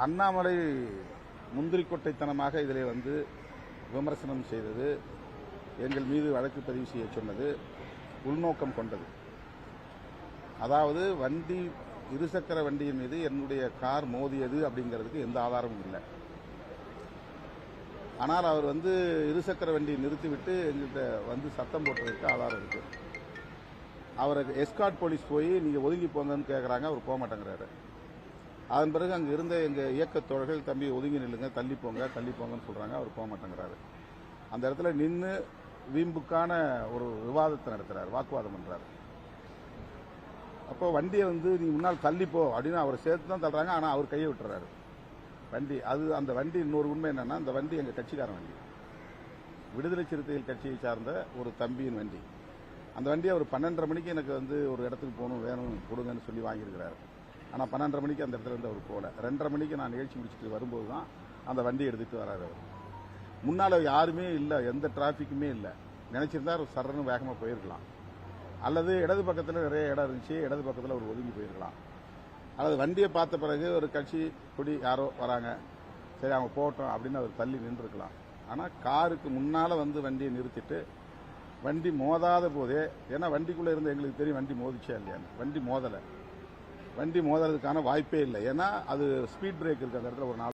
அண்ணாமலை முந்திரிக்கொட்டைத்தனமாக இதிலே விமர்சனம் செய்தது, எங்கள் மீது வழக்கு பதிவு செய்ய சொன்னது உள்நோக்கம் கொண்டது. அதாவது இருசக்கர வண்டியின் மீது என்னுடைய கார் மோதியது அப்படிங்கிறதுக்கு எந்த ஆதாரமும் இல்லை. ஆனால் அவர் இருசக்கர வண்டியை நிறுத்திவிட்டு எங்கிட்ட சத்தம் போட்டதுக்கு ஆதாரம் இருக்கு. அவரை எஸ்கார்ட் போலீஸ் போய் நீங்க ஒதுங்கி போங்கன்னு கேட்கறாங்க, அவர் போக மாட்டேங்கிறாரு. அதன் பிறகு அங்கு இருந்த எங்க இயக்க தோழர்கள் தம்பி ஒதுங்கி நில்லுங்க, தள்ளி போங்கன்னு சொல்றாங்க, அவர் போக மாட்டேங்கிறாரு. அந்த இடத்துல நின்று வீம்புக்கான ஒரு விவாதத்தை நடத்துறாரு, வாக்குவாதம் பண்றாரு. அப்போ வண்டியை நீ முன்னால் தள்ளிப்போ அப்படின்னு அவர் சேர்த்து தான் தள்ளுறாங்க. ஆனா அவர் கையை விட்டுறாரு. அந்த வண்டி இன்னொரு உண்மை என்னன்னா, அந்த வண்டி எங்க கட்சிக்காரன் வண்டி, விடுதலை சிறுத்தைகள் கட்சியை சார்ந்த ஒரு தம்பியின் வண்டி. அந்த வண்டியை அவர் 12:30 மணிக்கு எனக்கு ஒரு இடத்துக்கு போகணும், வேணும், கொடுங்கன்னு சொல்லி வாங்கியிருக்கிறாரு. ஆனால் 12:30 மணிக்கு அந்த இடத்துல அவர் போகல. 2:30 மணிக்கு நான் நிகழ்ச்சி முடிச்சுட்டு வரும்போது தான் அந்த வண்டியை எடுத்துட்டு வராரு. அவர் முன்னால் யாருமே இல்லை, எந்த டிராபிக்குமே இல்லை. நினைச்சிருந்தா சரன்னு வேகமாக போயிருக்கலாம், அல்லது இடது பக்கத்தில் நிறைய இடம் இருந்துச்சு, இடது பக்கத்தில் ஒரு ஒதுங்கி போயிருக்கலாம், அல்லது வண்டியை பார்த்த பிறகு ஒரு கட்சி கொடி யாரோ வராங்க, சரி அவங்க போட்டோம் அப்படின்னு அவர் தள்ளி நின்றுருக்கலாம். ஆனால் காருக்கு முன்னால் வண்டியை நிறுத்திட்டு வண்டி மோதாத போதே, ஏன்னா வண்டிக்குள்ளே இருந்த எங்களுக்கு தெரியும் வண்டி மோதிச்சா இல்லையான்னு. வண்டி மோதலை, வண்டி மோதுறதுக்கான வாய்ப்பே இல்லை. ஏன்னா அது ஸ்பீட் பிரேக் இருக்கு அந்த இடத்துல, ஒரு 4